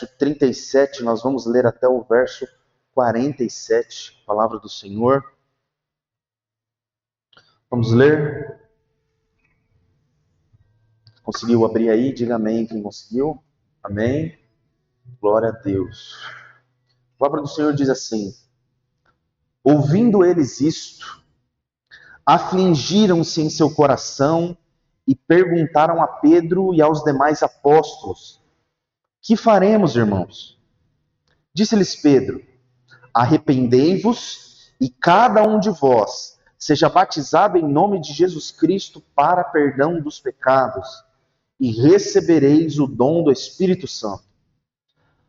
verso 37, nós vamos ler até o verso 47, palavra do Senhor. Vamos ler? Conseguiu abrir aí? Diga amém quem conseguiu. Amém. Glória a Deus. A palavra do Senhor diz assim: ouvindo eles isto, afligiram-se em seu coração e perguntaram a Pedro e aos demais apóstolos: que faremos, irmãos? Disse-lhes Pedro: arrependei-vos e cada um de vós seja batizado em nome de Jesus Cristo para perdão dos pecados, e recebereis o dom do Espírito Santo.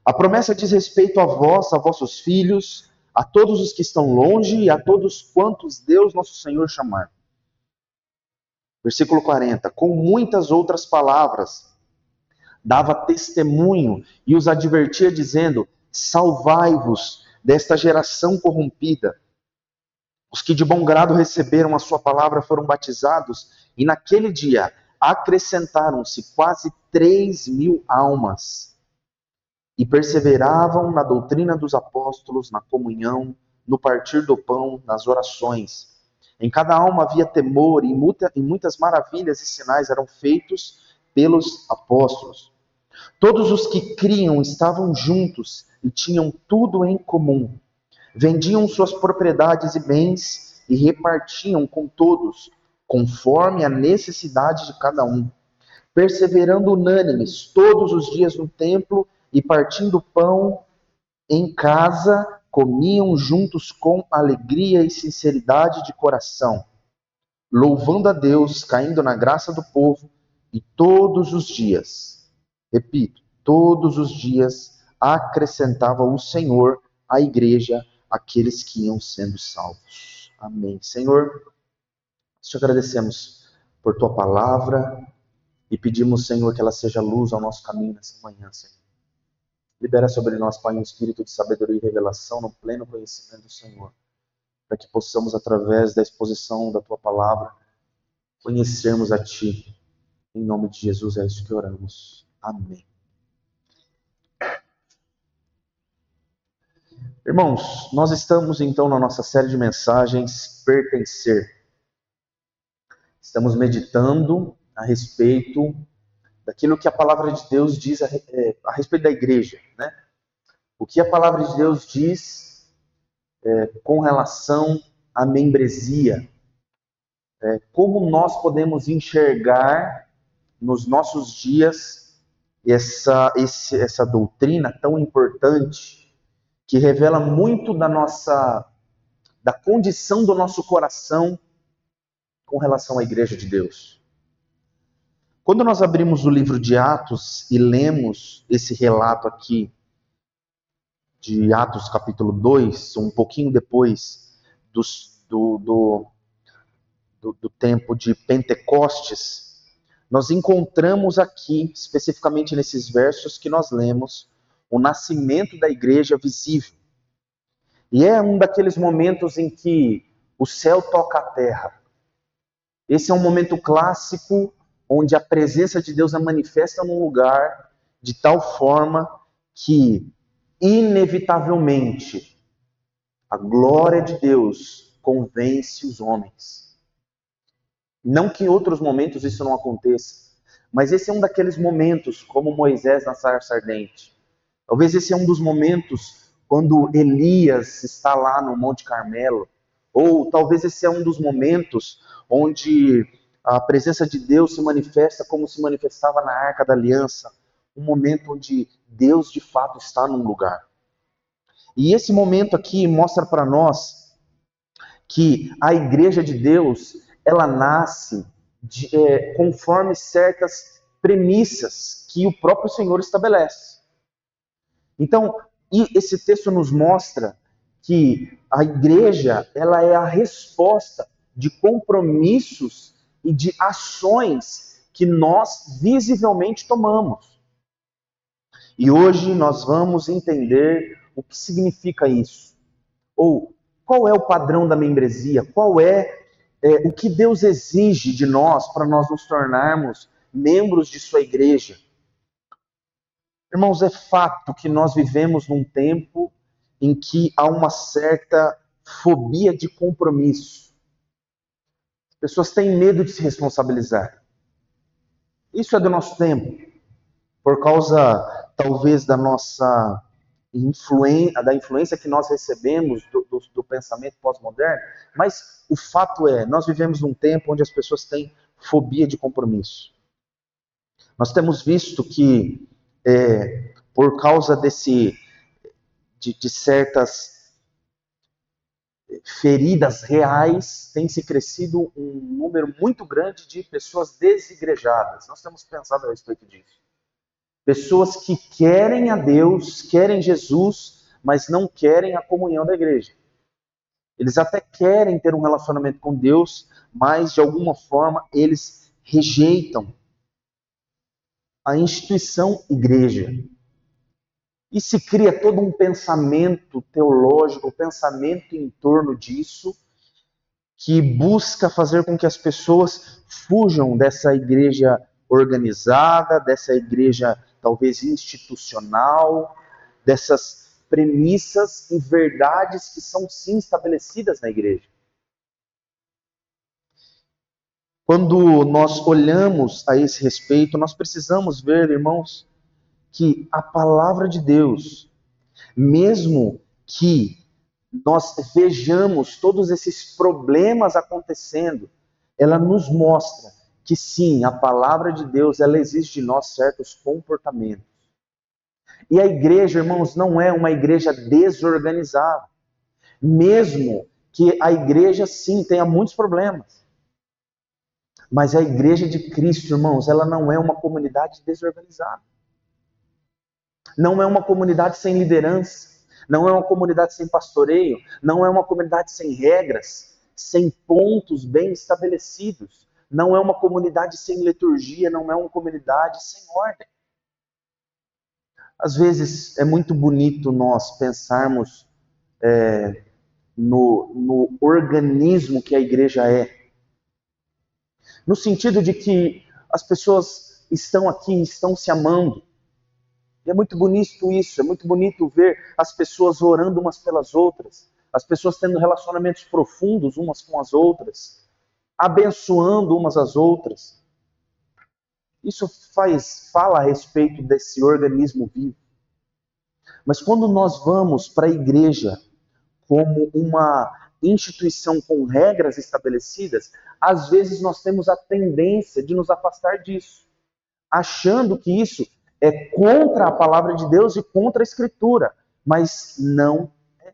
A promessa diz respeito a vós, a vossos filhos, a todos os que estão longe e a todos quantos Deus nosso Senhor chamar. Versículo 40. Com muitas outras palavras dava testemunho e os advertia dizendo: salvai-vos desta geração corrompida. Os que de bom grado receberam a sua palavra foram batizados, e naquele dia acrescentaram-se quase 3.000 almas. E perseveravam na doutrina dos apóstolos, na comunhão, no partir do pão, nas orações. Em cada alma havia temor, e muitas maravilhas e sinais eram feitos pelos apóstolos. Todos os que criam estavam juntos e tinham tudo em comum. Vendiam suas propriedades e bens e repartiam com todos, conforme a necessidade de cada um. Perseverando unânimes todos os dias no templo e partindo pão em casa, comiam juntos com alegria e sinceridade de coração, louvando a Deus, caindo na graça do povo, e todos os dias, repito, todos os dias acrescentava o Senhor à igreja aqueles que iam sendo salvos. Amém. Senhor, te agradecemos por tua palavra e pedimos, Senhor, que ela seja luz ao nosso caminho nessa manhã, Senhor. Libera sobre nós, Pai, um espírito de sabedoria e revelação no pleno conhecimento do Senhor, para que possamos, através da exposição da tua palavra, conhecermos a ti. Em nome de Jesus é isso que oramos. Amém. Irmãos, nós estamos então na nossa série de mensagens Pertencer. Estamos meditando a respeito daquilo que a palavra de Deus diz a respeito da igreja, né? O que a palavra de Deus diz com relação à membresia. Como nós podemos enxergar nos nossos dias essa doutrina tão importante, que revela muito da condição do nosso coração com relação à igreja de Deus. Quando nós abrimos o livro de Atos e lemos esse relato aqui, de Atos capítulo 2, um pouquinho depois do tempo de Pentecostes, nós encontramos aqui, especificamente nesses versos que nós lemos, o nascimento da igreja visível. E é um daqueles momentos em que o céu toca a terra. Esse é um momento clássico onde a presença de Deus é manifesta num lugar de tal forma que, inevitavelmente, a glória de Deus convence os homens. Não que em outros momentos isso não aconteça, mas esse é um daqueles momentos, como Moisés na sarça ardente. Talvez esse é um dos momentos quando Elias está lá no Monte Carmelo, ou talvez esse é um dos momentos onde a presença de Deus se manifesta como se manifestava na Arca da Aliança, um momento onde Deus de fato está num lugar. E esse momento aqui mostra para nós que a igreja de Deus, ela nasce conforme certas premissas que o próprio Senhor estabelece. Então, esse texto nos mostra que a igreja, ela é a resposta de compromissos e de ações que nós visivelmente tomamos. E hoje nós vamos entender o que significa isso. Ou qual é o padrão da membresia? Qual é o que Deus exige de nós para nós nos tornarmos membros de sua igreja? Irmãos, é fato que nós vivemos num tempo em que há uma certa fobia de compromisso. As pessoas têm medo de se responsabilizar. Isso é do nosso tempo, por causa, talvez, da nossa da influência que nós recebemos do pensamento pós-moderno, mas o fato é, nós vivemos num tempo onde as pessoas têm fobia de compromisso. Nós temos visto que, por causa de certas feridas reais, tem se crescido um número muito grande de pessoas desigrejadas. Nós temos pensado a respeito disso. Pessoas que querem a Deus, querem Jesus, mas não querem a comunhão da igreja. Eles até querem ter um relacionamento com Deus, mas de alguma forma eles rejeitam a instituição igreja. E se cria todo um pensamento teológico, um pensamento em torno disso, que busca fazer com que as pessoas fujam dessa igreja organizada, dessa igreja talvez institucional, dessas premissas e verdades que são sim estabelecidas na igreja. Quando nós olhamos a esse respeito, nós precisamos ver, irmãos, que a palavra de Deus, mesmo que nós vejamos todos esses problemas acontecendo, ela nos mostra que sim, a palavra de Deus, ela exige de nós certos comportamentos. E a igreja, irmãos, não é uma igreja desorganizada. Mesmo que a igreja, sim, tenha muitos problemas. Mas a igreja de Cristo, irmãos, ela não é uma comunidade desorganizada. Não é uma comunidade sem liderança. Não é uma comunidade sem pastoreio. Não é uma comunidade sem regras, sem pontos bem estabelecidos. Não é uma comunidade sem liturgia. Não é uma comunidade sem ordem. Às vezes é muito bonito nós pensarmos no organismo que a igreja é. No sentido de que as pessoas estão aqui, estão se amando. E é muito bonito isso, é muito bonito ver as pessoas orando umas pelas outras, as pessoas tendo relacionamentos profundos umas com as outras, abençoando umas às outras. Isso fala a respeito desse organismo vivo. Mas quando nós vamos para a igreja como uma instituição com regras estabelecidas, às vezes nós temos a tendência de nos afastar disso, achando que isso é contra a palavra de Deus e contra a Escritura, mas não é.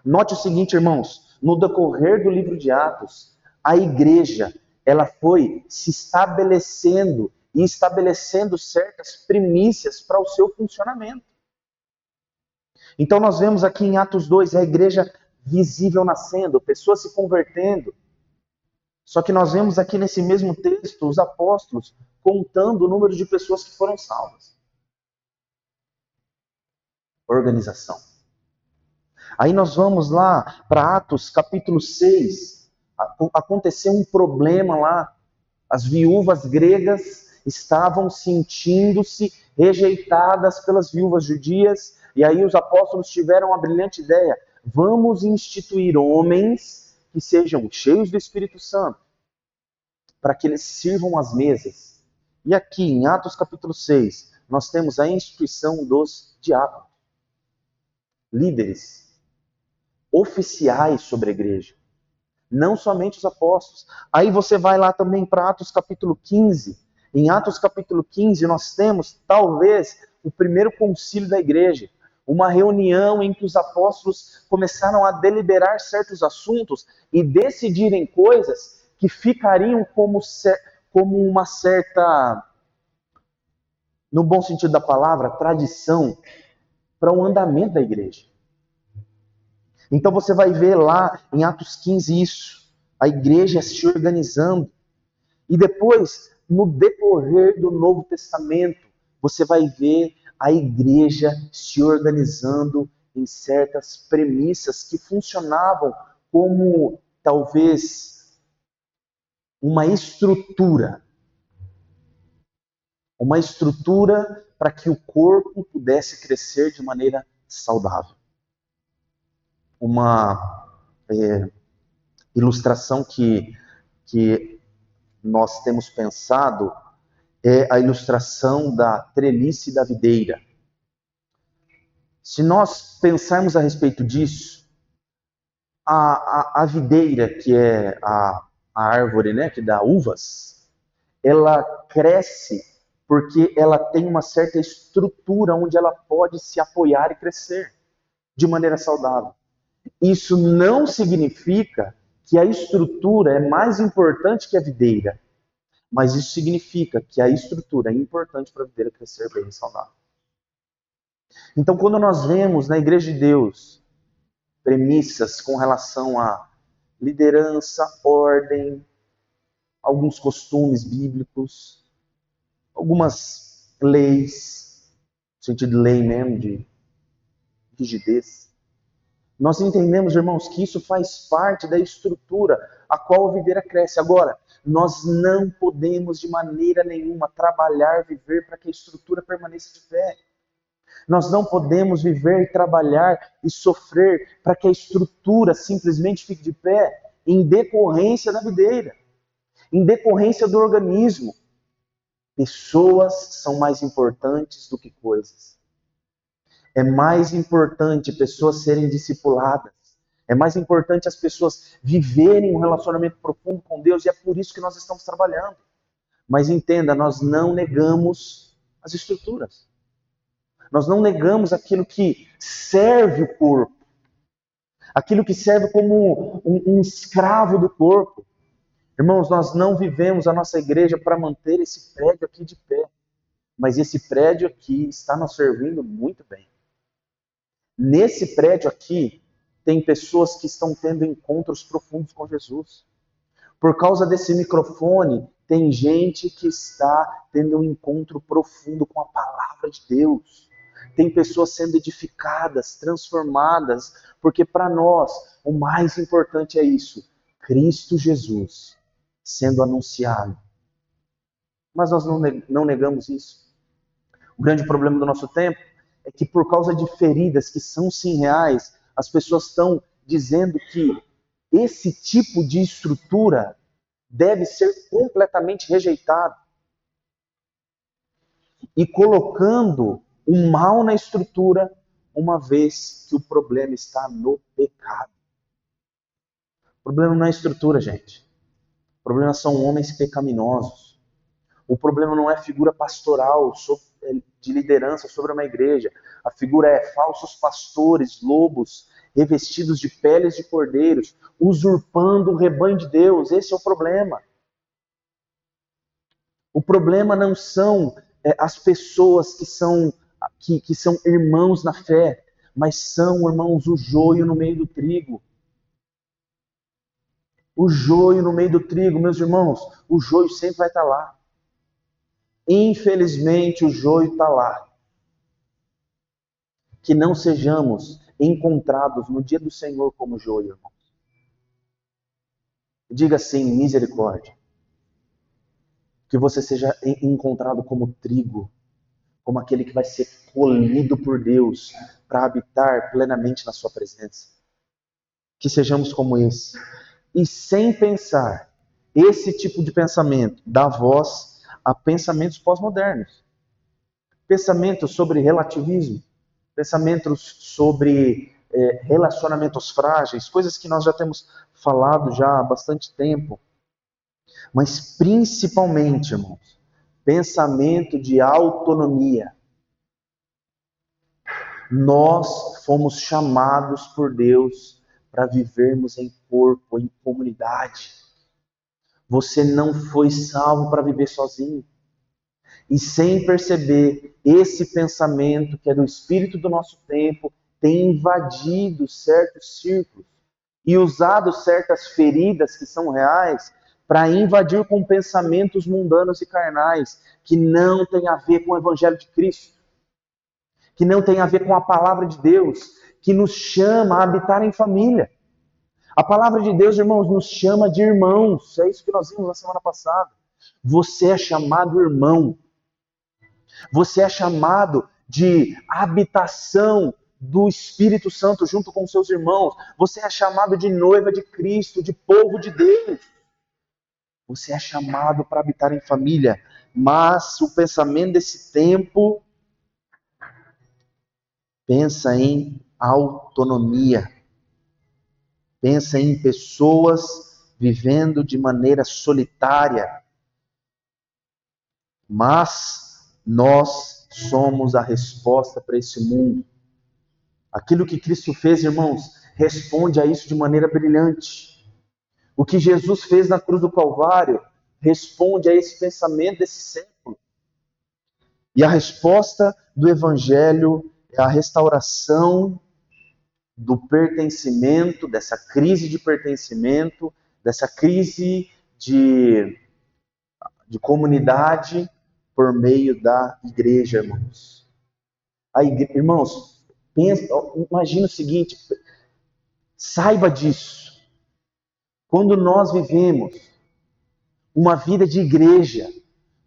Note o seguinte, irmãos, no decorrer do livro de Atos, a igreja, ela foi se estabelecendo e estabelecendo certas primícias para o seu funcionamento. Então nós vemos aqui em Atos 2 a igreja visível nascendo, pessoas se convertendo. Só que nós vemos aqui nesse mesmo texto os apóstolos contando o número de pessoas que foram salvas. Organização. Aí nós vamos lá para Atos capítulo 6. Aconteceu um problema lá. As viúvas gregas estavam sentindo-se rejeitadas pelas viúvas judias. E aí os apóstolos tiveram a brilhante ideia: vamos instituir homens que sejam cheios do Espírito Santo, para que eles sirvam as mesas. E aqui em Atos capítulo 6, nós temos a instituição dos diáconos, líderes, oficiais sobre a igreja, não somente os apóstolos. Aí você vai lá também para Atos capítulo 15. Em Atos capítulo 15 nós temos talvez o primeiro concílio da igreja, uma reunião em que os apóstolos começaram a deliberar certos assuntos e decidirem coisas que ficariam como uma certa, no bom sentido da palavra, tradição para o andamento da igreja. Então você vai ver lá em Atos 15 isso, a igreja se organizando. E depois, no decorrer do Novo Testamento, você vai ver a igreja se organizando em certas premissas que funcionavam como, talvez, uma estrutura para que o corpo pudesse crescer de maneira saudável. Uma ilustração que nós temos pensado é a ilustração da trelice da videira. Se nós pensarmos a respeito disso, a videira, que é a árvore, né, que dá uvas, ela cresce porque ela tem uma certa estrutura onde ela pode se apoiar e crescer de maneira saudável. Isso não significa que a estrutura é mais importante que a videira, mas isso significa que a estrutura é importante para a videira crescer bem e saudável. Então, quando nós vemos na Igreja de Deus premissas com relação à liderança, ordem, alguns costumes bíblicos, algumas leis, no sentido de lei mesmo, de rigidez, nós entendemos, irmãos, que isso faz parte da estrutura a qual a videira cresce. Agora, nós não podemos de maneira nenhuma trabalhar, viver para que a estrutura permaneça de pé. Nós não podemos viver, trabalhar e sofrer para que a estrutura simplesmente fique de pé em decorrência da videira, em decorrência do organismo. Pessoas são mais importantes do que coisas. É mais importante pessoas serem discipuladas. É mais importante as pessoas viverem um relacionamento profundo com Deus, e é por isso que nós estamos trabalhando. Mas entenda, nós não negamos as estruturas. Nós não negamos aquilo que serve o corpo. Aquilo que serve como um escravo do corpo. Irmãos, nós não vivemos a nossa igreja para manter esse prédio aqui de pé. Mas esse prédio aqui está nos servindo muito bem. Nesse prédio aqui, tem pessoas que estão tendo encontros profundos com Jesus. Por causa desse microfone, tem gente que está tendo um encontro profundo com a palavra de Deus. Tem pessoas sendo edificadas, transformadas, porque para nós o mais importante é isso: Cristo Jesus sendo anunciado. Mas nós não negamos isso. O grande problema do nosso tempo é que, por causa de feridas que são sim reais, as pessoas estão dizendo que esse tipo de estrutura deve ser completamente rejeitado. E colocando o mal na estrutura, uma vez que o problema está no pecado. O problema não é a estrutura, gente. O problema são homens pecaminosos. O problema não é figura pastoral de liderança sobre uma igreja. A figura é falsos pastores, lobos, revestidos de peles de cordeiros, usurpando o rebanho de Deus. Esse é o problema. O problema não são as pessoas que são irmãos na fé, mas são, irmãos, o joio no meio do trigo. O joio no meio do trigo, meus irmãos, o joio sempre vai estar lá. Infelizmente, o joio está lá. Que não sejamos encontrados no dia do Senhor como joio, irmãos. Diga assim: misericórdia. Que você seja encontrado como trigo, como aquele que vai ser colhido por Deus para habitar plenamente na sua presença. Que sejamos como esse. E sem pensar, esse tipo de pensamento dá voz a pensamentos pós-modernos. Pensamentos sobre relativismo, pensamentos sobre relacionamentos frágeis, coisas que nós já temos falado já há bastante tempo. Mas principalmente, irmãos, pensamento de autonomia. Nós fomos chamados por Deus para vivermos em corpo, em comunidade. Você não foi salvo para viver sozinho. E sem perceber, esse pensamento que é do espírito do nosso tempo tem invadido certos círculos e usado certas feridas que são reais para invadir com pensamentos mundanos e carnais que não tem a ver com o Evangelho de Cristo, que não tem a ver com a palavra de Deus, que nos chama a habitar em família. A palavra de Deus, irmãos, nos chama de irmãos. É isso que nós vimos na semana passada. Você é chamado irmão. Você é chamado de habitação do Espírito Santo junto com seus irmãos. Você é chamado de noiva de Cristo, de povo de Deus. Você é chamado para habitar em família. Mas o pensamento desse tempo pensa em autonomia. Pensa em pessoas vivendo de maneira solitária. Mas nós somos a resposta para esse mundo. Aquilo que Cristo fez, irmãos, responde a isso de maneira brilhante. O que Jesus fez na cruz do Calvário responde a esse pensamento desse século. E a resposta do Evangelho é a restauração do pertencimento, dessa crise de pertencimento, dessa crise de comunidade por meio da igreja, irmãos. Irmãos, imagina o seguinte, saiba disso. Quando nós vivemos uma vida de igreja,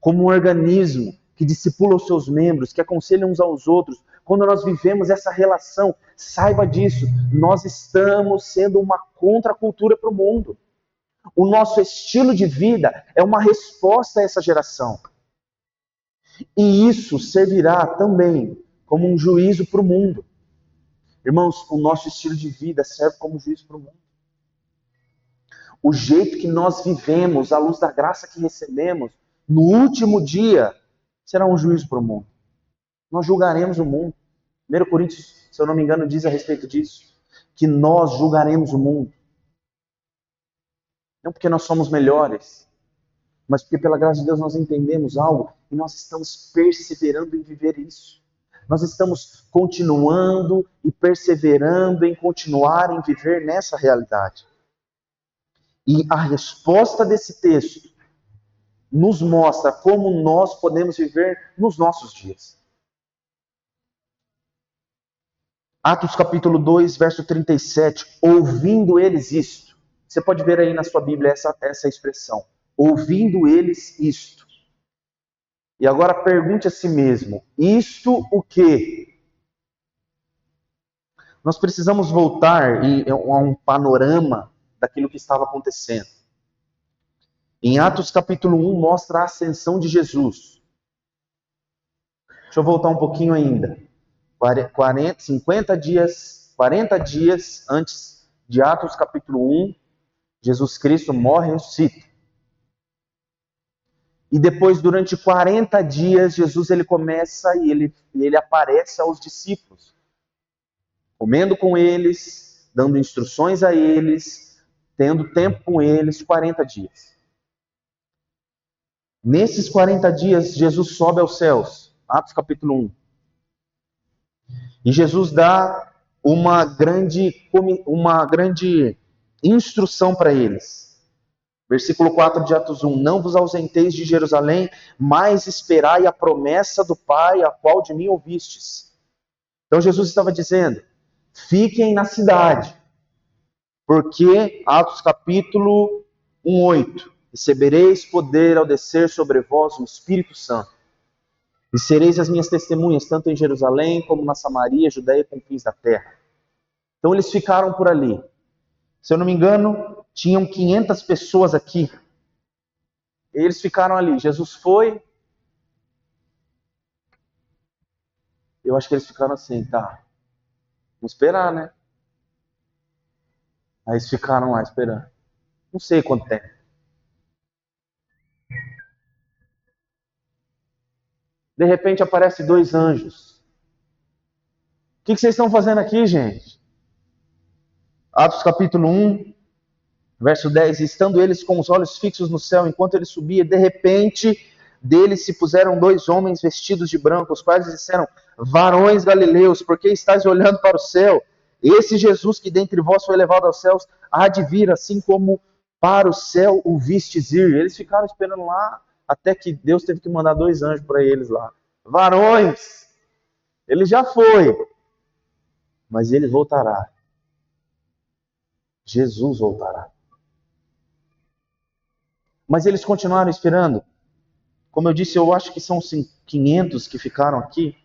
como um organismo que discipula os seus membros, que aconselha uns aos outros, quando nós vivemos essa relação, saiba disso, nós estamos sendo uma contracultura para o mundo. O nosso estilo de vida é uma resposta a essa geração. E isso servirá também como um juízo para o mundo. Irmãos, o nosso estilo de vida serve como juízo para o mundo. O jeito que nós vivemos, à luz da graça que recebemos, no último dia, será um juízo para o mundo. Nós julgaremos o mundo. 1 Coríntios, se eu não me engano, diz a respeito disso, que nós julgaremos o mundo. Não porque nós somos melhores, mas porque pela graça de Deus nós entendemos algo e nós estamos perseverando em viver isso. Nós estamos continuando e perseverando em continuar em viver nessa realidade. E a resposta desse texto nos mostra como nós podemos viver nos nossos dias. Atos capítulo 2, verso 37. Ouvindo eles isto. Você pode ver aí na sua Bíblia essa expressão. Ouvindo eles isto. E agora pergunte a si mesmo. Isto o quê? Nós precisamos voltar a um panorama daquilo que estava acontecendo. Em Atos capítulo 1 mostra a ascensão de Jesus. Deixa eu voltar um pouquinho ainda. 40 dias antes de Atos capítulo 1, Jesus Cristo morre e ressuscita. E depois, durante 40 dias, Jesus ele começa e ele aparece aos discípulos. Comendo com eles, dando instruções a eles, tendo tempo com eles, 40 dias. Nesses 40 dias, Jesus sobe aos céus. Atos capítulo 1. E Jesus dá uma grande instrução para eles. Versículo 4 de Atos 1. Não vos ausenteis de Jerusalém, mas esperai a promessa do Pai, a qual de mim ouvistes. Então Jesus estava dizendo, fiquem na cidade, porque, Atos capítulo 1, 8, recebereis poder ao descer sobre vós o Espírito Santo. E sereis as minhas testemunhas, tanto em Jerusalém, como na Samaria, Judeia e confins da terra. Então eles ficaram por ali. Se eu não me engano, tinham 500 pessoas aqui. Eles ficaram ali. Jesus foi. Eu acho que eles ficaram assim, tá. Vamos esperar, né? Aí eles ficaram lá esperando. Não sei quanto tempo. De repente aparecem 2 anjos. O que vocês estão fazendo aqui, gente? Atos capítulo 1, verso 10. Estando eles com os olhos fixos no céu, enquanto ele subia, de repente, deles se puseram 2 homens vestidos de branco, os quais disseram, varões galileus, por que estáis olhando para o céu? Esse Jesus que dentre vós foi levado aos céus, há de vir, assim como para o céu o vistes ir. Eles ficaram esperando lá, até que Deus teve que mandar 2 anjos para eles lá. Varões, ele já foi, mas ele voltará. Jesus voltará. Mas eles continuaram esperando. Como eu disse, eu acho que 500 que ficaram aqui,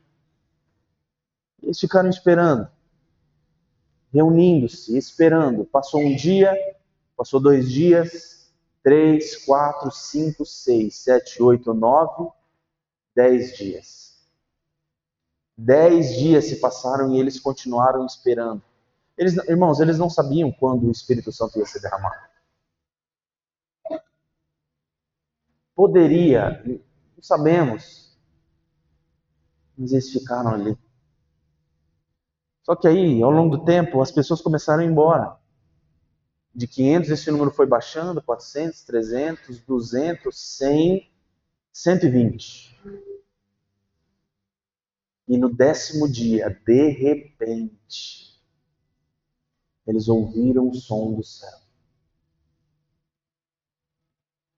eles ficaram esperando, reunindo-se, esperando. Passou um dia, passou 2 dias, 3, 4, 5, 6, 7, 8, 9, 10 dias. 10 dias se passaram e eles continuaram esperando. Irmãos, eles não sabiam quando o Espírito Santo ia ser derramado. Poderia, não sabemos, mas eles ficaram ali. Só que aí, ao longo do tempo, as pessoas começaram a ir embora. De 500, esse número foi baixando, 400, 300, 200, 100, 120. E no 10º dia, de repente, eles ouviram o som do céu.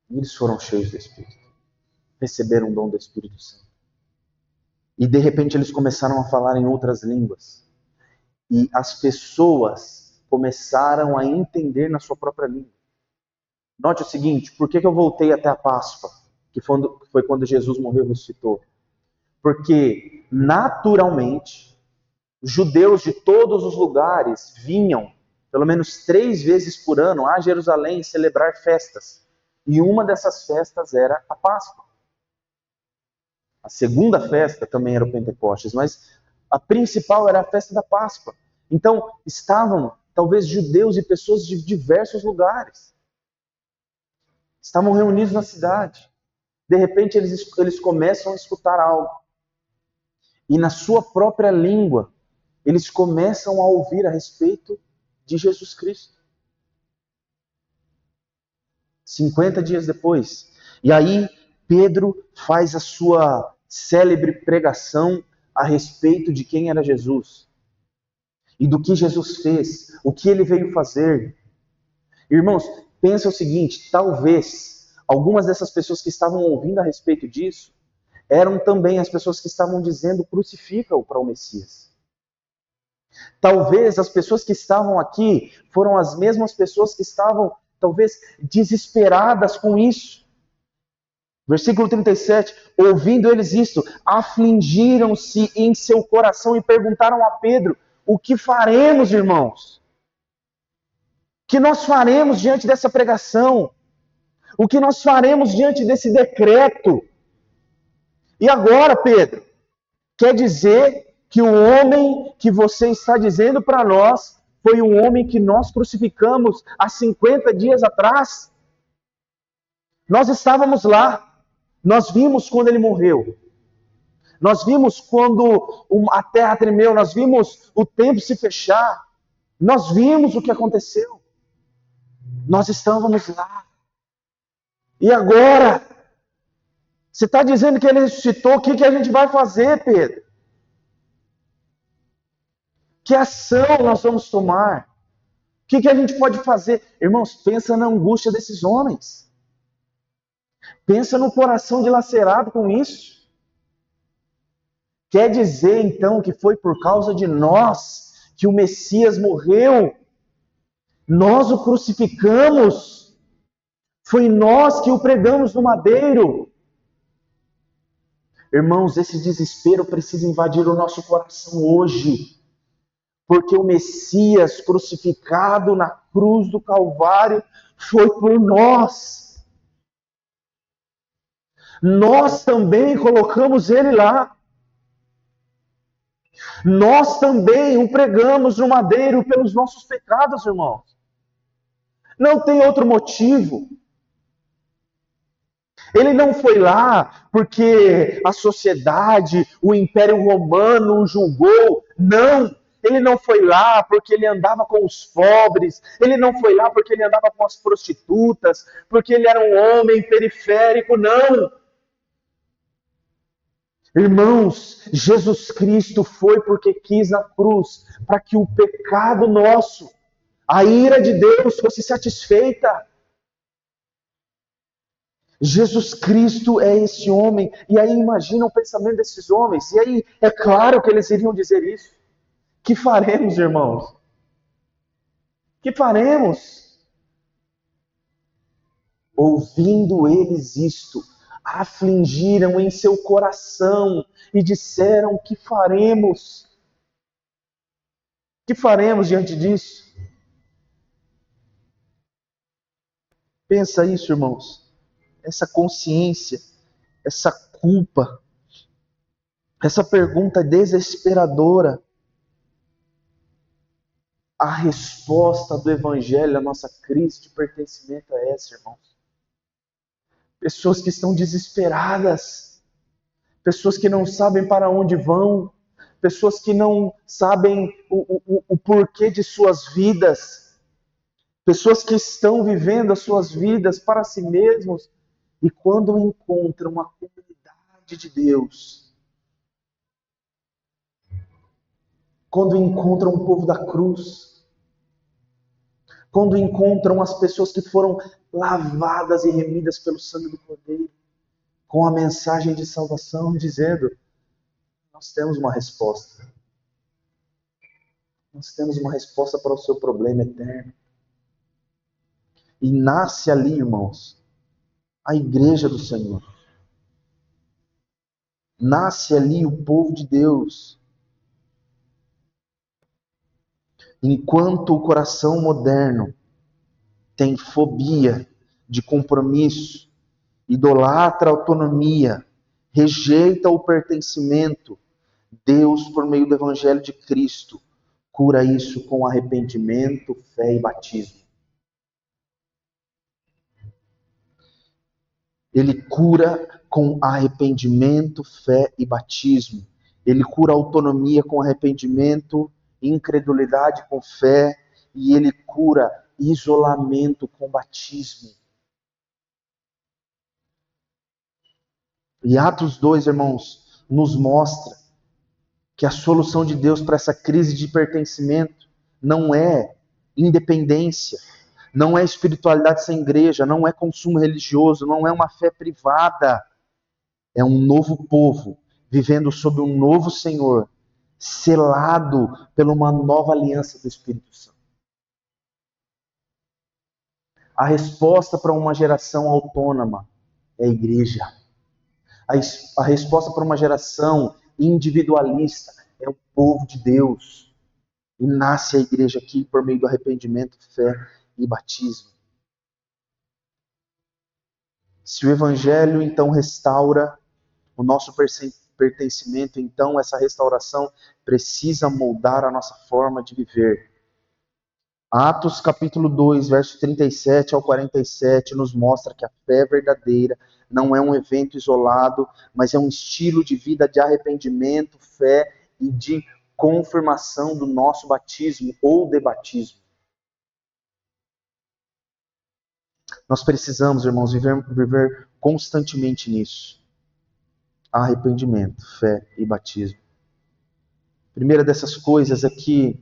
E eles foram cheios do Espírito. Receberam o dom do Espírito Santo. E de repente eles começaram a falar em outras línguas. E as pessoas começaram a entender na sua própria língua. Note o seguinte, por que eu voltei até a Páscoa? Que foi quando Jesus morreu e ressuscitou. Porque, naturalmente, judeus de todos os lugares vinham, pelo menos 3 vezes por ano, a Jerusalém celebrar festas. E uma dessas festas era a Páscoa. A segunda festa também era o Pentecostes, mas a principal era a festa da Páscoa. Então, estavam, talvez, judeus e pessoas de diversos lugares. Estavam reunidos na cidade. De repente, eles começam a escutar algo. E na sua própria língua, eles começam a ouvir a respeito de Jesus Cristo. 50 dias depois. E aí, Pedro faz a sua célebre pregação a respeito de quem era Jesus. E do que Jesus fez, o que ele veio fazer. Irmãos, pensa o seguinte, talvez algumas dessas pessoas que estavam ouvindo a respeito disso, eram também as pessoas que estavam dizendo crucifica-o para o Messias. Talvez as pessoas que estavam aqui foram as mesmas pessoas que estavam, talvez, desesperadas com isso. Versículo 37, ouvindo eles isto, afligiram-se em seu coração e perguntaram a Pedro, o que faremos, irmãos? O que nós faremos diante dessa pregação? O que nós faremos diante desse decreto? E agora, Pedro, quer dizer que o homem que você está dizendo para nós foi um homem que nós crucificamos há 50 dias atrás? Nós estávamos lá. Nós vimos quando ele morreu. Nós vimos quando a terra tremeu. Nós vimos o tempo se fechar. Nós vimos o que aconteceu. Nós estávamos lá. E agora? Você está dizendo que ele ressuscitou. O que a gente vai fazer, Pedro? Que ação nós vamos tomar? O que a gente pode fazer? Irmãos, pensa na angústia desses homens. Pensa no coração dilacerado com isso. Quer dizer, então, que foi por causa de nós que o Messias morreu? Nós o crucificamos? Foi nós que o pregamos no madeiro? Irmãos, esse desespero precisa invadir o nosso coração hoje. Porque o Messias crucificado na cruz do Calvário foi por nós. Nós também colocamos ele lá. Nós também o pregamos no madeiro pelos nossos pecados, irmãos. Não tem outro motivo. Ele não foi lá porque a sociedade, o Império Romano o julgou. Não. Ele não foi lá porque ele andava com os pobres. Ele não foi lá porque ele andava com as prostitutas. Porque ele era um homem periférico. Não. Irmãos, Jesus Cristo foi porque quis na cruz, para que o pecado nosso, a ira de Deus fosse satisfeita. Jesus Cristo é esse homem, e aí imagina o pensamento desses homens, e aí é claro que eles iriam dizer isso. Que faremos, irmãos? Que faremos? Ouvindo eles isto, afligiram em seu coração e disseram: que faremos? Que faremos diante disso? Pensa isso, irmãos. Essa consciência, essa culpa, essa pergunta desesperadora. A resposta do Evangelho à nossa crise de pertencimento é essa, irmãos. Pessoas que estão desesperadas, pessoas que não sabem para onde vão, pessoas que não sabem o porquê de suas vidas, pessoas que estão vivendo as suas vidas para si mesmos, e quando encontram a comunidade de Deus, quando encontram o povo da cruz, quando encontram as pessoas que foram lavadas e remidas pelo sangue do Cordeiro, com a mensagem de salvação, dizendo: nós temos uma resposta. Nós temos uma resposta para o seu problema eterno. E nasce ali, irmãos, a igreja do Senhor. Nasce ali o povo de Deus. Enquanto o coração moderno tem fobia de compromisso, idolatra a autonomia, rejeita o pertencimento, Deus, por meio do Evangelho de Cristo, cura isso com arrependimento, fé e batismo. Ele cura com arrependimento, fé e batismo. Ele cura autonomia com arrependimento, incredulidade com fé, e ele cura isolamento com batismo. E Atos 2, irmãos, nos mostra que a solução de Deus para essa crise de pertencimento não é independência, não é espiritualidade sem igreja, não é consumo religioso, não é uma fé privada. É um novo povo, vivendo sob um novo Senhor, selado por uma nova aliança do Espírito Santo. A resposta para uma geração autônoma é a igreja. A resposta para uma geração individualista é o povo de Deus. E nasce a igreja aqui por meio do arrependimento, fé e batismo. Se o Evangelho então restaura o nosso pertencimento, então essa restauração precisa moldar a nossa forma de viver. Atos capítulo 2, verso 37 ao 47, nos mostra que a fé verdadeira não é um evento isolado, mas é um estilo de vida de arrependimento, fé e de confirmação do nosso batismo ou de batismo. Nós precisamos, irmãos, viver constantemente nisso. Arrependimento, fé e batismo. A primeira dessas coisas é que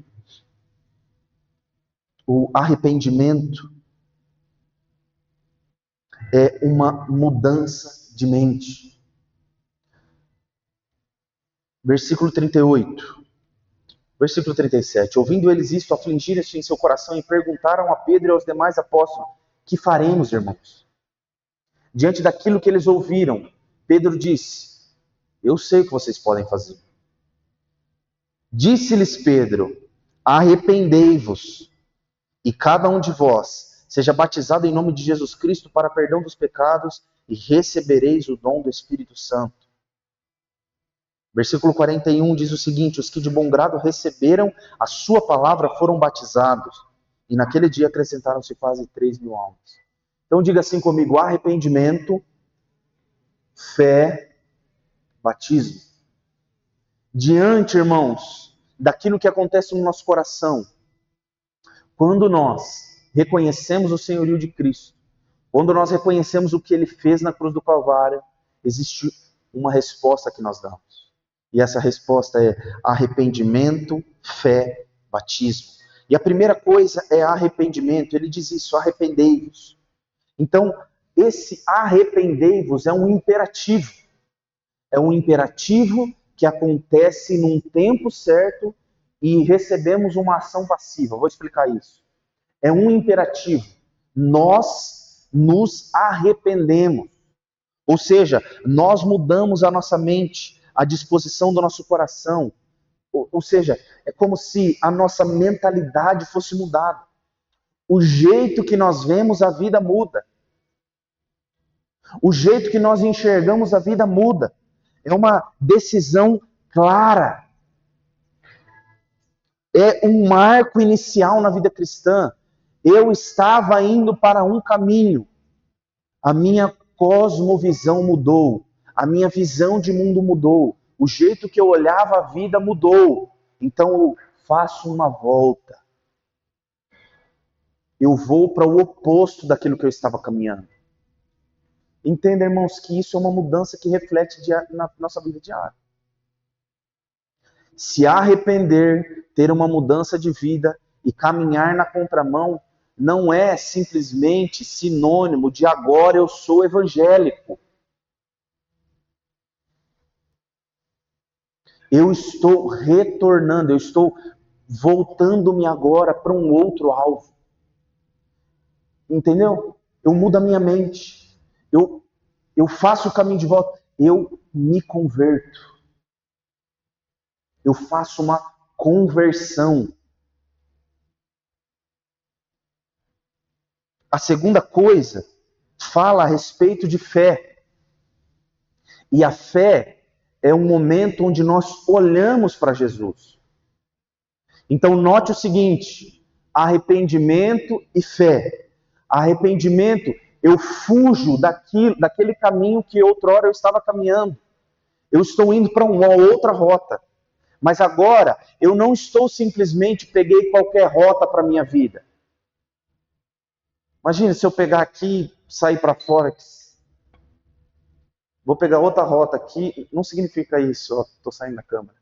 o arrependimento é uma mudança de mente. Versículo 38. Versículo 37. Ouvindo eles isto, afligiram-se em seu coração e perguntaram a Pedro e aos demais apóstolos: que faremos, irmãos? Diante daquilo que eles ouviram, Pedro disse: eu sei o que vocês podem fazer. Disse-lhes Pedro: arrependei-vos, e cada um de vós seja batizado em nome de Jesus Cristo para perdão dos pecados, e recebereis o dom do Espírito Santo. Versículo 41 diz o seguinte: os que de bom grado receberam a sua palavra foram batizados, e naquele dia acrescentaram-se quase 3.000 almas. Então diga assim comigo: arrependimento, fé, batismo. Diante, irmãos, daquilo que acontece no nosso coração, quando nós reconhecemos o senhorio de Cristo, quando nós reconhecemos o que Ele fez na cruz do Calvário, existe uma resposta que nós damos. E essa resposta é arrependimento, fé, batismo. E a primeira coisa é arrependimento. Ele diz isso: arrependei-vos. Então, esse arrependei-vos é um imperativo. É um imperativo que acontece num tempo certo e recebemos uma ação passiva. Vou explicar isso. É um imperativo. Nós nos arrependemos. Ou seja, nós mudamos a nossa mente, a disposição do nosso coração. Ou seja, é como se a nossa mentalidade fosse mudada. O jeito que nós vemos a vida muda. O jeito que nós enxergamos a vida muda. É uma decisão clara. É um marco inicial na vida cristã. Eu estava indo para um caminho. A minha cosmovisão mudou. A minha visão de mundo mudou. O jeito que eu olhava a vida mudou. Então eu faço uma volta. Eu vou para o oposto daquilo que eu estava caminhando. Entenda, irmãos, que isso é uma mudança que reflete na nossa vida diária. Se arrepender, ter uma mudança de vida e caminhar na contramão, não é simplesmente sinônimo de agora eu sou evangélico. Eu estou retornando, eu estou voltando-me agora para um outro alvo. Entendeu? Eu mudo a minha mente. Eu faço o caminho de volta. Eu me converto. Eu faço uma conversão. A segunda coisa fala a respeito de fé. E a fé é um momento onde nós olhamos para Jesus. Então note o seguinte: arrependimento e fé. Arrependimento, eu fujo daquele caminho que outrora eu estava caminhando. Eu estou indo para uma outra rota. Mas agora, eu não estou simplesmente peguei qualquer rota para a minha vida. Imagina se eu pegar aqui, sair para fora, vou pegar outra rota aqui, não significa isso, estou saindo da câmera.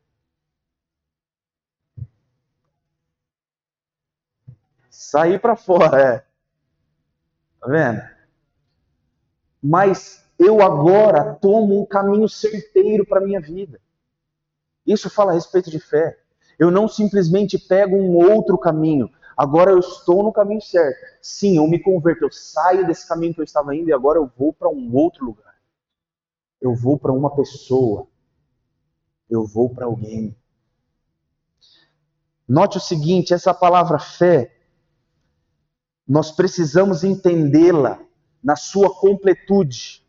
Sair para fora, tá vendo? Mas eu agora tomo um caminho certeiro para a minha vida. Isso fala a respeito de fé. Eu não simplesmente pego um outro caminho. Agora eu estou no caminho certo. Sim, eu me converto, eu saio desse caminho que eu estava indo e agora eu vou para um outro lugar. Eu vou para uma pessoa. Eu vou para alguém. Note o seguinte, essa palavra fé, nós precisamos entendê-la na sua completude.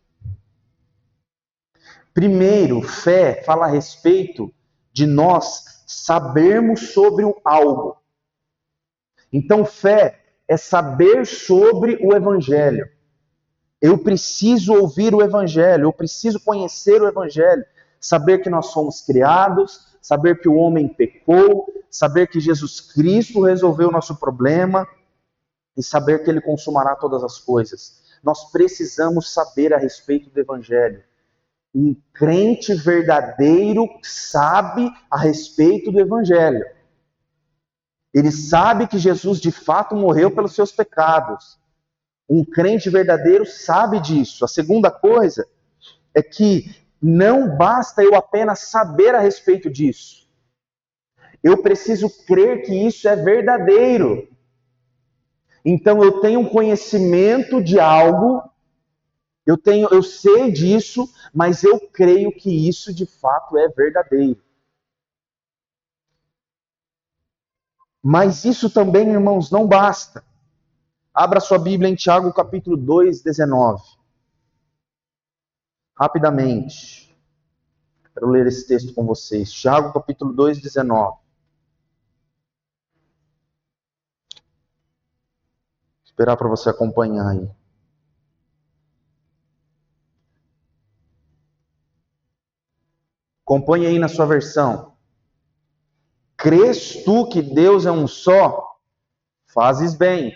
Primeiro, fé fala a respeito de nós sabermos sobre algo. Então, fé é saber sobre o Evangelho. Eu preciso ouvir o Evangelho, eu preciso conhecer o Evangelho, saber que nós fomos criados, saber que o homem pecou, saber que Jesus Cristo resolveu o nosso problema e saber que Ele consumará todas as coisas. Nós precisamos saber a respeito do Evangelho. Um crente verdadeiro sabe a respeito do Evangelho. Ele sabe que Jesus de fato morreu pelos seus pecados. Um crente verdadeiro sabe disso. A segunda coisa é que não basta eu apenas saber a respeito disso. Eu preciso crer que isso é verdadeiro. Então eu tenho um conhecimento de algo, eu sei disso, mas eu creio que isso de fato é verdadeiro. Mas isso também, irmãos, não basta. Abra sua Bíblia em Tiago capítulo 2, 19. Rapidamente. Quero ler esse texto com vocês. Tiago capítulo 2, 19. Esperar para você acompanhar aí. Acompanhe aí na sua versão. Crês tu que Deus é um só? Fazes bem.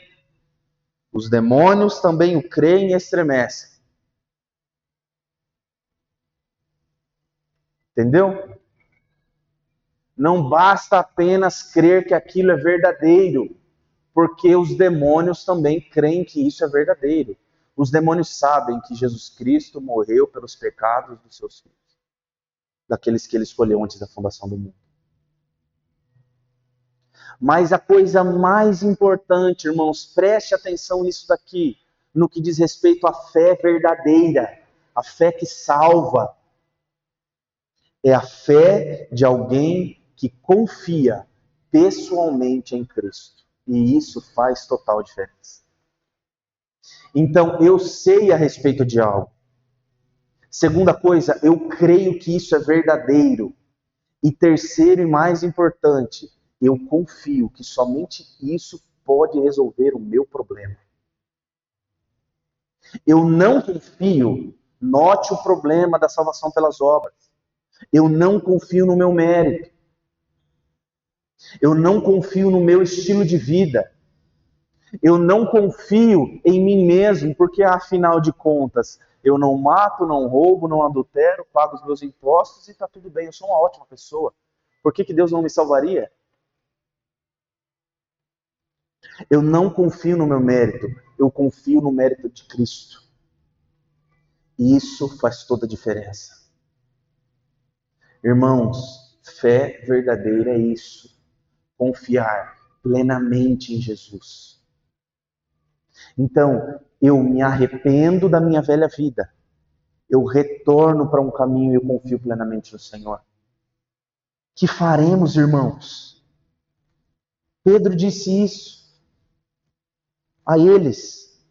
Os demônios também o creem e estremecem. Entendeu? Não basta apenas crer que aquilo é verdadeiro, porque os demônios também creem que isso é verdadeiro. Os demônios sabem que Jesus Cristo morreu pelos pecados dos seus filhos, daqueles que Ele escolheu antes da fundação do mundo. Mas a coisa mais importante, irmãos, preste atenção nisso daqui, no que diz respeito à fé verdadeira. A fé que salva é a fé de alguém que confia pessoalmente em Cristo. E isso faz total diferença. Então, eu sei a respeito de algo. Segunda coisa, eu creio que isso é verdadeiro. E terceiro e mais importante, eu confio que somente isso pode resolver o meu problema. Eu não confio, note o problema da salvação pelas obras. Eu não confio no meu mérito. Eu não confio no meu estilo de vida. Eu não confio em mim mesmo, porque afinal de contas, eu não mato, não roubo, não adultero, pago os meus impostos e está tudo bem, eu sou uma ótima pessoa. Por que Deus não me salvaria? Eu não confio no meu mérito, eu confio no mérito de Cristo. E isso faz toda a diferença. Irmãos, fé verdadeira é isso. Confiar plenamente em Jesus. Então, eu me arrependo da minha velha vida. Eu retorno para um caminho e eu confio plenamente no Senhor. Que faremos, irmãos? Pedro disse isso a eles,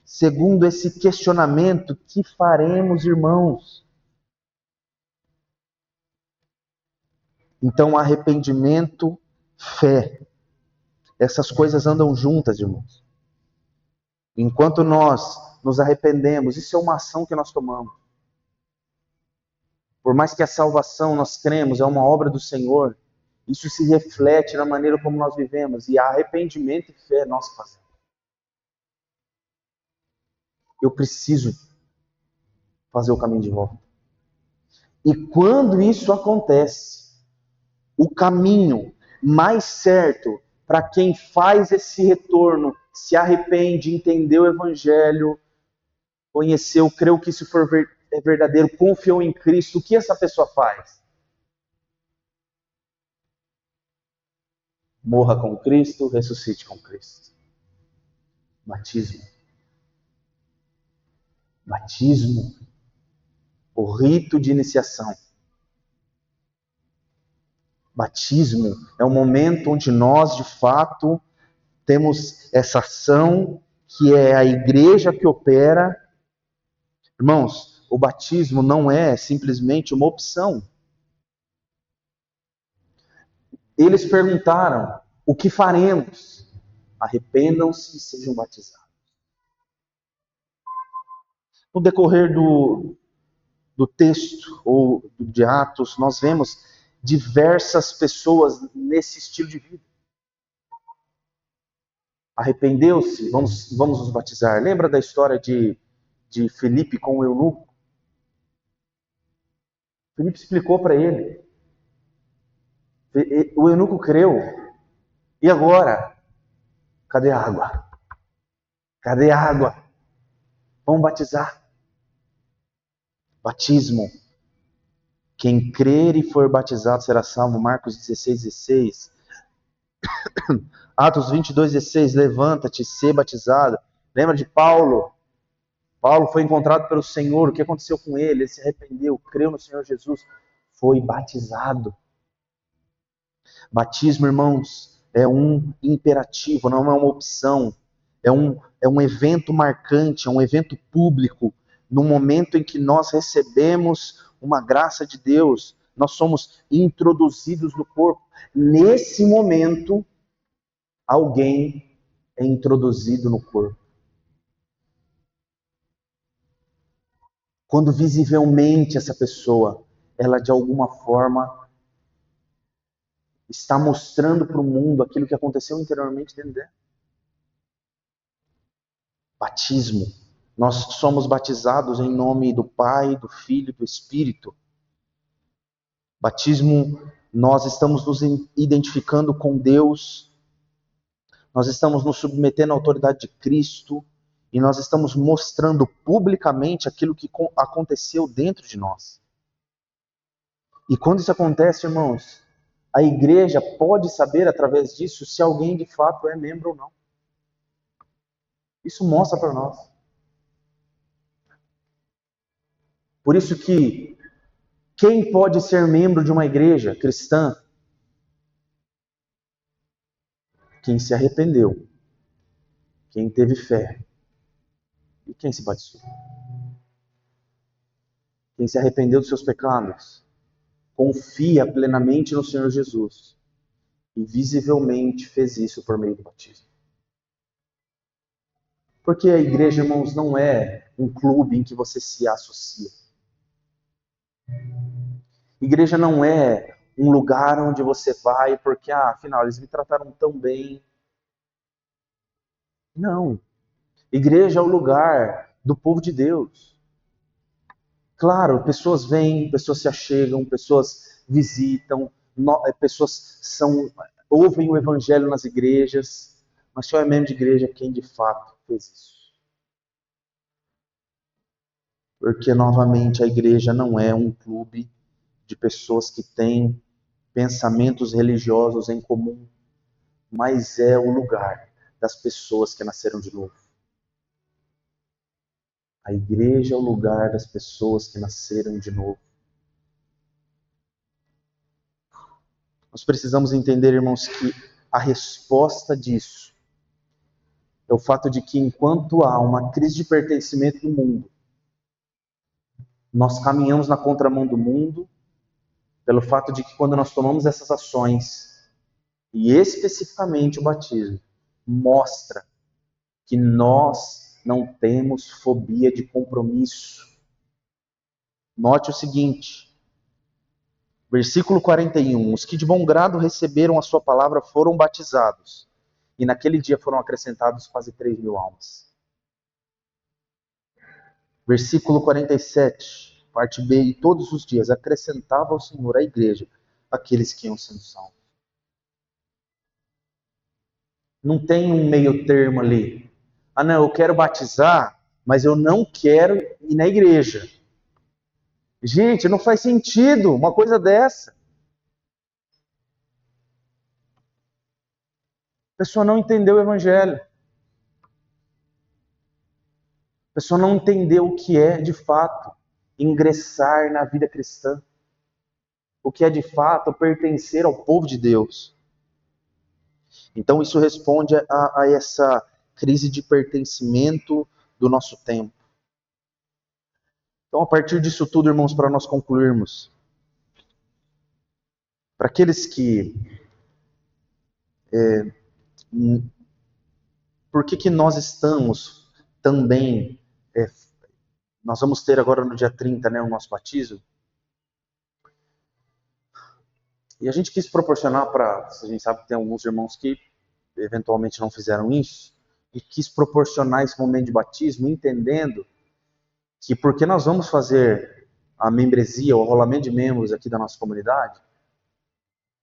segundo esse questionamento: que faremos, irmãos? Então, arrependimento, fé. Essas coisas andam juntas, irmãos. Enquanto nós nos arrependemos, isso é uma ação que nós tomamos. Por mais que a salvação, nós cremos, é uma obra do Senhor, isso se reflete na maneira como nós vivemos. E arrependimento e fé nós fazemos. Eu preciso fazer o caminho de volta. E quando isso acontece, o caminho mais certo para quem faz esse retorno, se arrepende, entendeu o Evangelho, conheceu, creu que isso é verdadeiro, confiou em Cristo, o que essa pessoa faz? Morra com Cristo, ressuscite com Cristo. Batismo. Batismo. O rito de iniciação. Batismo é um momento onde nós, de fato, temos essa ação que é a igreja que opera. Irmãos, o batismo não é simplesmente uma opção. Eles perguntaram: o que faremos? Arrependam-se e sejam batizados. No decorrer do texto ou de Atos, nós vemos diversas pessoas nesse estilo de vida. Arrependeu-se, vamos nos batizar. Lembra da história de Filipe com o eunuco? Filipe explicou para ele. O eunuco creu. E agora? Cadê a água? Cadê a água? Vamos batizar. Batismo. Quem crer e for batizado será salvo. Marcos 16:16. Atos 22:16. Levanta-te, sê batizado. Lembra de Paulo? Paulo foi encontrado pelo Senhor. O que aconteceu com ele? Ele se arrependeu, creu no Senhor Jesus, foi batizado. Batismo, irmãos, é um imperativo, não é uma opção. É um evento marcante, é um evento público. No momento em que nós recebemos uma graça de Deus, nós somos introduzidos no corpo. Nesse momento, alguém é introduzido no corpo. Quando visivelmente essa pessoa, ela de alguma forma está mostrando para o mundo aquilo que aconteceu interiormente dentro dela. Batismo. Nós somos batizados em nome do Pai, do Filho e do Espírito. Batismo, nós estamos nos identificando com Deus, nós estamos nos submetendo à autoridade de Cristo e nós estamos mostrando publicamente aquilo que aconteceu dentro de nós. E quando isso acontece, irmãos, a igreja pode saber através disso se alguém de fato é membro ou não. Isso mostra para nós. Por isso que quem pode ser membro de uma igreja cristã? Quem se arrependeu, quem teve fé e quem se batizou. Quem se arrependeu dos seus pecados, confia plenamente no Senhor Jesus e visivelmente fez isso por meio do batismo. Porque a igreja, irmãos, não é um clube em que você se associa. Igreja não é um lugar onde você vai porque, afinal, eles me trataram tão bem. Não. Igreja é o lugar do povo de Deus. Claro, pessoas vêm, pessoas se achegam, pessoas visitam, pessoas ouvem o evangelho nas igrejas, mas só é membro de igreja quem de fato fez isso. Porque, novamente, a igreja não é um clube de pessoas que têm pensamentos religiosos em comum, mas é o lugar das pessoas que nasceram de novo. A igreja é o lugar das pessoas que nasceram de novo. Nós precisamos entender, irmãos, que a resposta disso é o fato de que enquanto há uma crise de pertencimento no mundo, nós caminhamos na contramão do mundo, pelo fato de que quando nós tomamos essas ações, e especificamente o batismo, mostra que nós não temos fobia de compromisso. Note o seguinte, versículo 41, os que de bom grado receberam a sua palavra foram batizados, e naquele dia foram acrescentados quase 3.000 almas. Versículo 47, parte B, e todos os dias acrescentava ao Senhor à igreja aqueles que iam sendo salvos. Não tem um meio termo ali. Não, eu quero batizar, mas eu não quero ir na igreja. Gente, não faz sentido uma coisa dessa. A pessoa não entendeu o evangelho. A pessoa não entendeu o que é, de fato, ingressar na vida cristã. O que é, de fato, pertencer ao povo de Deus. Então, isso responde a essa crise de pertencimento do nosso tempo. Então, a partir disso tudo, irmãos, para nós concluirmos, para aqueles que... por que nós estamos também... nós vamos ter agora no dia 30, né, o nosso batismo. E a gente quis proporcionar para... A gente sabe que tem alguns irmãos que eventualmente não fizeram isso, e quis proporcionar esse momento de batismo, entendendo que porque nós vamos fazer a membresia, o rolamento de membros aqui da nossa comunidade,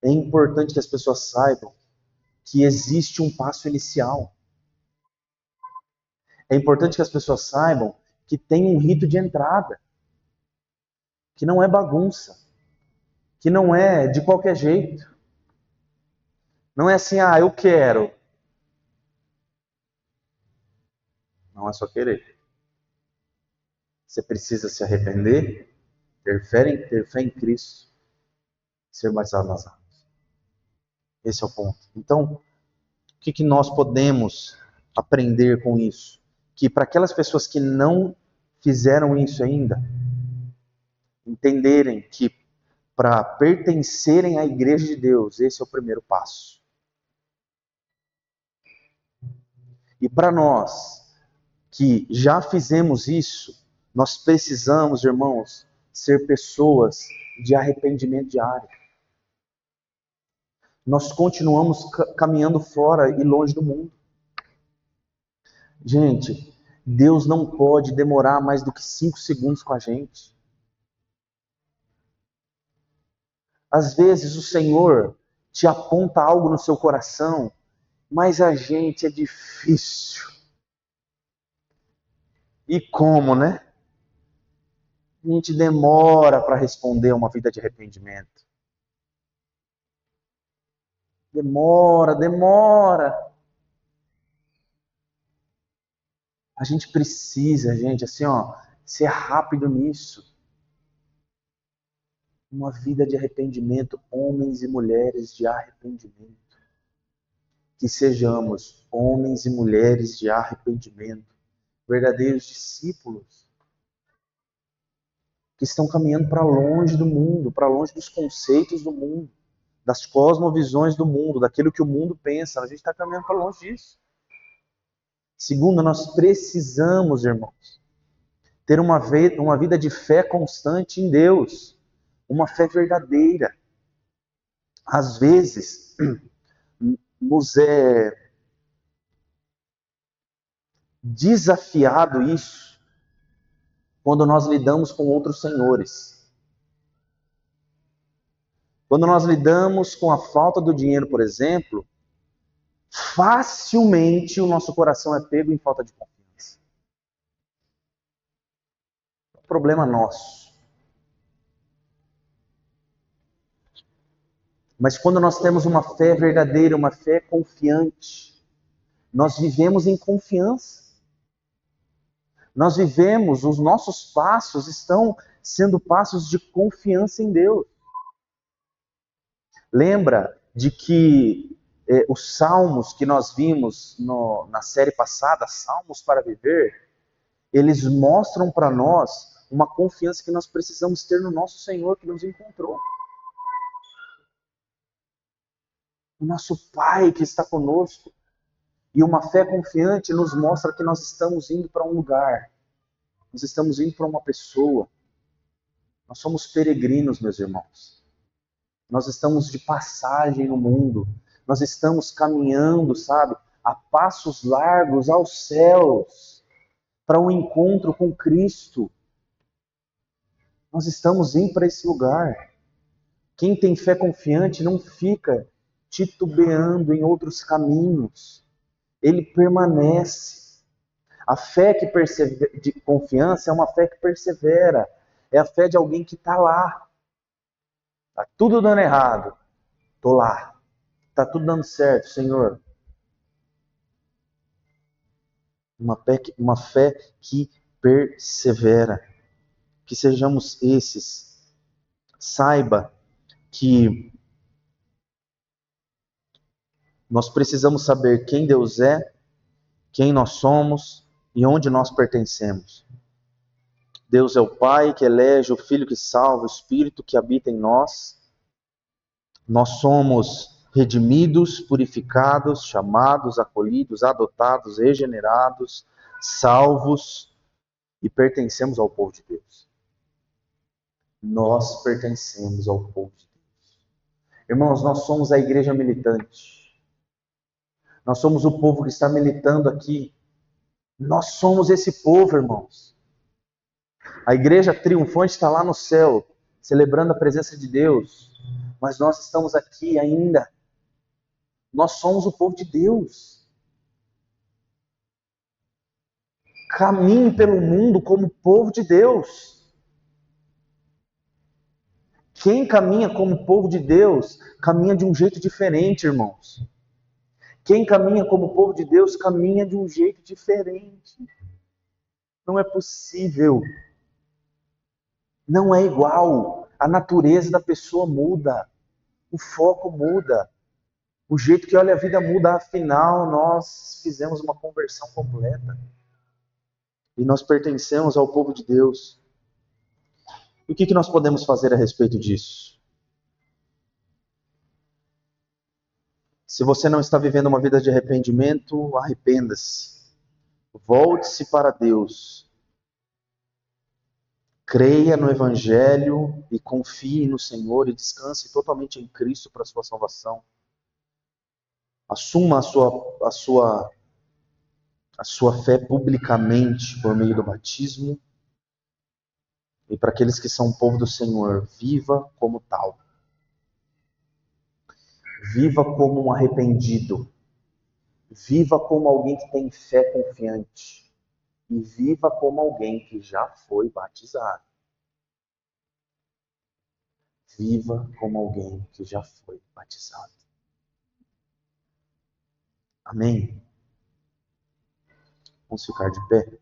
é importante que as pessoas saibam que existe um passo inicial. É importante que as pessoas saibam que tem um rito de entrada, que não é bagunça, que não é de qualquer jeito. Não é assim, eu quero. Não é só querer. Você precisa se arrepender, ter fé em Cristo, ser batizado nas águas. Esse é o ponto. Então, o que nós podemos aprender com isso? Que para aquelas pessoas que não fizeram isso ainda, entenderem que para pertencerem à igreja de Deus, esse é o primeiro passo. E para nós que já fizemos isso, nós precisamos, irmãos, ser pessoas de arrependimento diário. Nós continuamos caminhando fora e longe do mundo. Gente, Deus não pode demorar mais do que 5 segundos com a gente. Às vezes o Senhor te aponta algo no seu coração, mas a gente é difícil. E como, né? A gente demora para responder uma vida de arrependimento. Demora. A gente precisa, gente, assim, ser rápido nisso. Uma vida de arrependimento, homens e mulheres de arrependimento. Que sejamos homens e mulheres de arrependimento, verdadeiros discípulos, que estão caminhando para longe do mundo, para longe dos conceitos do mundo, das cosmovisões do mundo, daquilo que o mundo pensa. A gente está caminhando para longe disso. Segundo, nós precisamos, irmãos, ter uma vida de fé constante em Deus, uma fé verdadeira. Às vezes, nos é desafiado isso quando nós lidamos com outros senhores. Quando nós lidamos com a falta do dinheiro, por exemplo, facilmente o nosso coração é pego em falta de confiança. É um problema nosso. Mas quando nós temos uma fé verdadeira, uma fé confiante, nós vivemos em confiança. Nós vivemos, os nossos passos estão sendo passos de confiança em Deus. Lembra de que os salmos que nós vimos na série passada, Salmos para Viver, eles mostram para nós uma confiança que nós precisamos ter no nosso Senhor que nos encontrou. O nosso Pai que está conosco. E uma fé confiante nos mostra que nós estamos indo para um lugar. Nós estamos indo para uma pessoa. Nós somos peregrinos, meus irmãos. Nós estamos de passagem no mundo. Nós estamos caminhando, sabe, a passos largos aos céus, para um encontro com Cristo. Nós estamos indo para esse lugar. Quem tem fé confiante não fica titubeando em outros caminhos. Ele permanece. A fé de confiança é uma fé que persevera. É a fé de alguém que está lá. Está tudo dando errado. Estou lá. Está tudo dando certo, Senhor. Uma fé que persevera. Que sejamos esses. Saiba que nós precisamos saber quem Deus é, quem nós somos e onde nós pertencemos. Deus é o Pai que elege, o Filho que salva, o Espírito que habita em nós. Nós somos redimidos, purificados, chamados, acolhidos, adotados, regenerados, salvos e pertencemos ao povo de Deus. Nós pertencemos ao povo de Deus. Irmãos, nós somos a igreja militante. Nós somos o povo que está militando aqui. Nós somos esse povo, irmãos. A igreja triunfante está lá no céu, celebrando a presença de Deus. Mas nós estamos aqui ainda. Nós somos o povo de Deus. Caminhe pelo mundo como povo de Deus. Quem caminha como povo de Deus, caminha de um jeito diferente, irmãos. Quem caminha como povo de Deus, caminha de um jeito diferente. Não é possível. Não é igual. A natureza da pessoa muda. O foco muda. O jeito que olha a vida muda. Afinal, nós fizemos uma conversão completa. E nós pertencemos ao povo de Deus. E o que nós podemos fazer a respeito disso? Se você não está vivendo uma vida de arrependimento, arrependa-se. Volte-se para Deus. Creia no Evangelho e confie no Senhor e descanse totalmente em Cristo para a sua salvação. Assuma a sua fé publicamente por meio do batismo. E para aqueles que são povo do Senhor, viva como tal. Viva como um arrependido. Viva como alguém que tem fé confiante. E viva como alguém que já foi batizado. Viva como alguém que já foi batizado. Amém? Vamos ficar de pé?